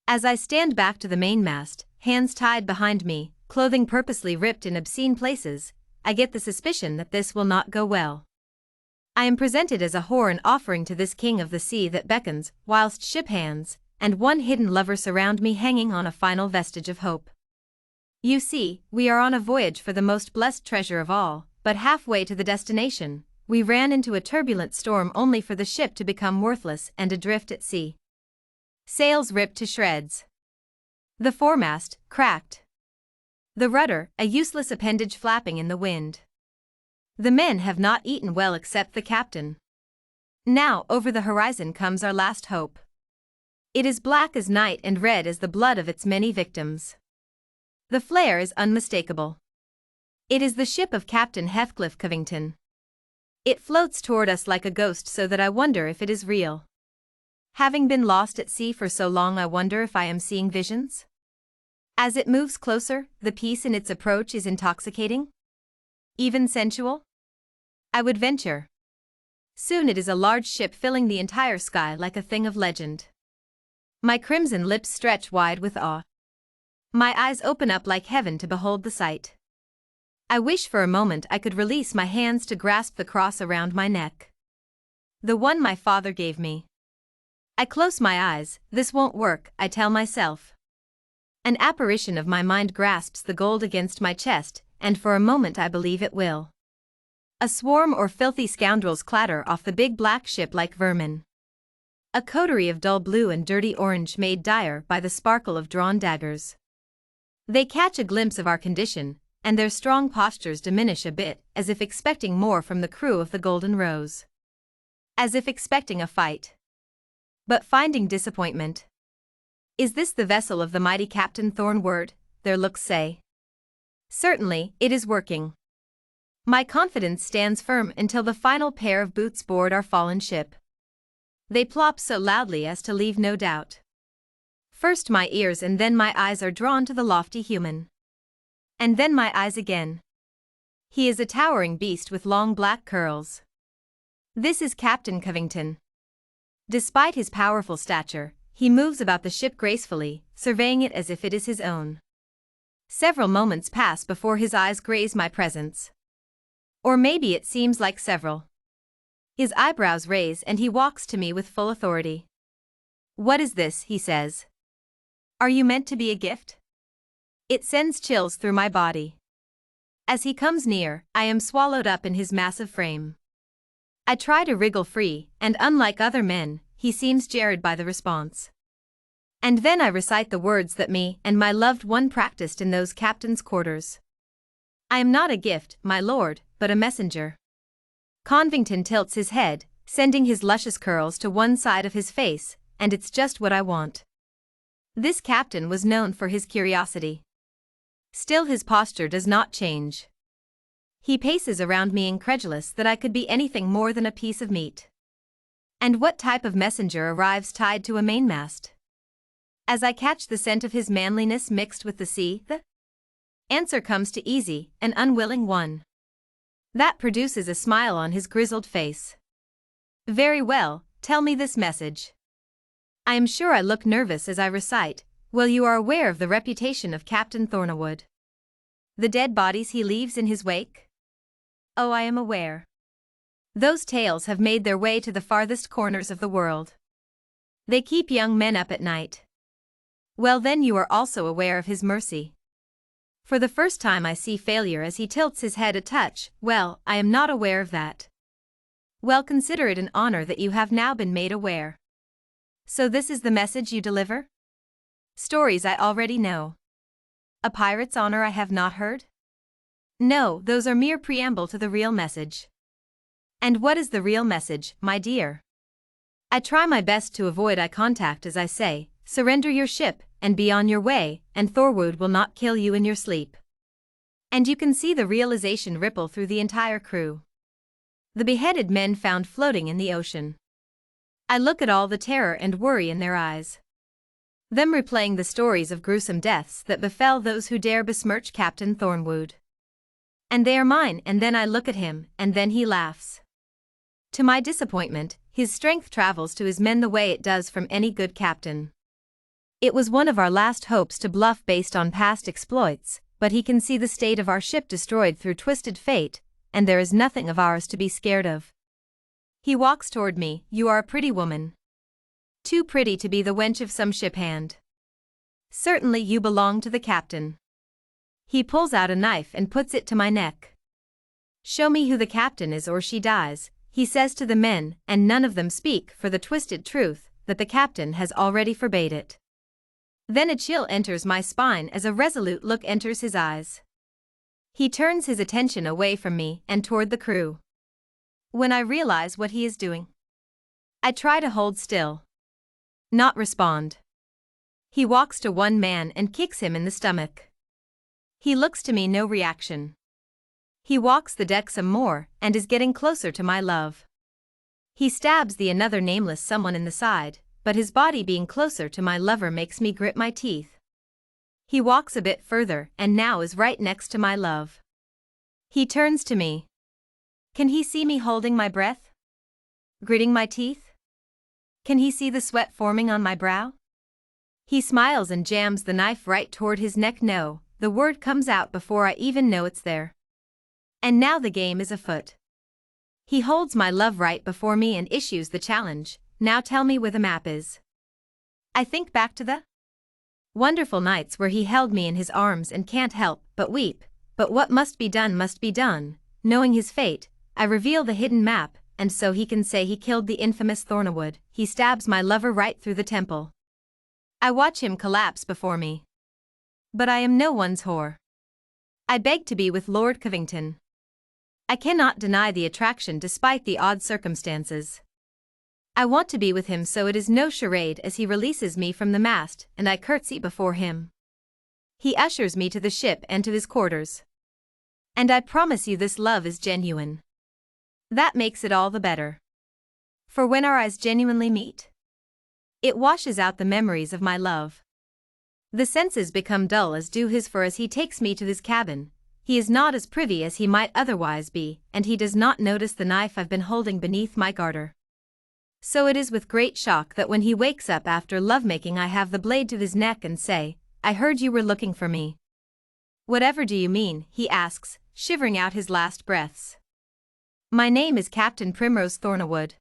As I stand back to the mainmast, hands tied behind me, clothing purposely ripped in obscene places, I get the suspicion that this will not go well. I am presented as a whore and offering to this king of the sea that beckons, whilst ship hands and one hidden lover surround me, hanging on a final vestige of hope. You see, we are on a voyage for the most blessed treasure of all, but halfway to the destination, we ran into a turbulent storm only for the ship to become worthless and adrift at sea. Sails ripped to shreds. The foremast, cracked. The rudder, a useless appendage flapping in the wind. The men have not eaten well except the captain. Now over the horizon comes our last hope. It is black as night and red as the blood of its many victims. The flare is unmistakable. It is the ship of Captain Heathcliff Covington. It floats toward us like a ghost, so that I wonder if it is real. Having been lost at sea for so long, I wonder if I am seeing visions? As it moves closer, the peace in its approach is intoxicating? Even sensual? I would venture. Soon it is a large ship filling the entire sky like a thing of legend. My crimson lips stretch wide with awe. My eyes open up like heaven to behold the sight. I wish for a moment I could release my hands to grasp the cross around my neck. The one my father gave me. I close my eyes. This won't work, I tell myself. An apparition of my mind grasps the gold against my chest, and for a moment I believe it will. A swarm or filthy scoundrels clatter off the big black ship like vermin. A coterie of dull blue and dirty orange made dire by the sparkle of drawn daggers. They catch a glimpse of our condition, and their strong postures diminish a bit, as if expecting more from the crew of the Golden Rose. As if expecting a fight. But finding disappointment. Is this the vessel of the mighty Captain Thornwood, their looks say? Certainly, it is working. My confidence stands firm until the final pair of boots board our fallen ship. They plop so loudly as to leave no doubt. First my ears and then my eyes are drawn to the lofty human. And then my eyes again. He is a towering beast with long black curls. This is Captain Covington. Despite his powerful stature, he moves about the ship gracefully, surveying it as if it is his own. Several moments pass before his eyes graze my presence. Or maybe it seems like several. His eyebrows raise and he walks to me with full authority. "What is this?" he says. "Are you meant to be a gift?" It sends chills through my body. As he comes near, I am swallowed up in his massive frame. I try to wriggle free, and unlike other men, he seems jarred by the response. And then I recite the words that me and my loved one practiced in those captain's quarters. "I am not a gift, my lord, but a messenger." Covington tilts his head, sending his luscious curls to one side of his face, and it's just what I want. This captain was known for his curiosity. Still his posture does not change. He paces around me incredulous that I could be anything more than a piece of meat. And what type of messenger arrives tied to a mainmast? As I catch the scent of his manliness mixed with the sea, the answer comes to easy, an unwilling one. That produces a smile on his grizzled face. "Very well, tell me this message." I am sure I look nervous as I recite, "Well, you are aware of the reputation of Captain Thornwood. The dead bodies he leaves in his wake?" "Oh, I am aware. Those tales have made their way to the farthest corners of the world. They keep young men up at night." "Well, then you are also aware of his mercy." For the first time I see failure as he tilts his head a touch. "Well, I am not aware of that." "Well, consider it an honor that you have now been made aware." "So this is the message you deliver?" "Stories I already know." "A pirate's honor I have not heard?" "No, those are mere preamble to the real message." "And what is the real message, my dear?" I try my best to avoid eye contact as I say, "Surrender your ship, and be on your way, and Thorwood will not kill you in your sleep." And you can see the realization ripple through the entire crew. The beheaded men found floating in the ocean. I look at all the terror and worry in their eyes. Them replaying the stories of gruesome deaths that befell those who dare besmirch Captain Thornwood. And they are mine, and then I look at him, and then he laughs. To my disappointment, his strength travels to his men the way it does from any good captain. It was one of our last hopes to bluff based on past exploits, but he can see the state of our ship destroyed through twisted fate, and there is nothing of ours to be scared of. He walks toward me. You are a pretty woman. Too pretty to be the wench of some ship hand. Certainly you belong to the captain. He pulls out a knife and puts it to my neck. Show me who the captain is or she dies, he says to the men, and none of them speak for the twisted truth that the captain has already forbade it. Then a chill enters my spine as a resolute look enters his eyes. He turns his attention away from me and toward the crew. When I realize what he is doing, I try to hold still. Not respond. He walks to one man and kicks him in the stomach. He looks to me, no reaction. He walks the deck some more and is getting closer to my love. He stabs the another nameless someone in the side, but his body being closer to my lover makes me grit my teeth. He walks a bit further and now is right next to my love. He turns to me. Can he see me holding my breath? Gritting my teeth? Can he see the sweat forming on my brow? He smiles and jams the knife right toward his neck. No, the word comes out before I even know it's there. And now the game is afoot. He holds my love right before me and issues the challenge. Now tell me where the map is. I think back to the wonderful nights where he held me in his arms and can't help but weep. But what must be done must be done. Knowing his fate, I reveal the hidden map, and so he can say he killed the infamous Thornawood. He stabs my lover right through the temple. I watch him collapse before me. But I am no one's whore. I beg to be with Lord Covington. I cannot deny the attraction despite the odd circumstances. I want to be with him, so it is no charade as he releases me from the mast and I curtsy before him. He ushers me to the ship and to his quarters. And I promise you this love is genuine. That makes it all the better. For when our eyes genuinely meet, it washes out the memories of my love. The senses become dull as do his, for as he takes me to his cabin, he is not as privy as he might otherwise be, and he does not notice the knife I've been holding beneath my garter. So it is with great shock that when he wakes up after lovemaking I have the blade to his neck and say, I heard you were looking for me. Whatever do you mean, he asks, shivering out his last breaths. My name is Captain Primrose Thornawood.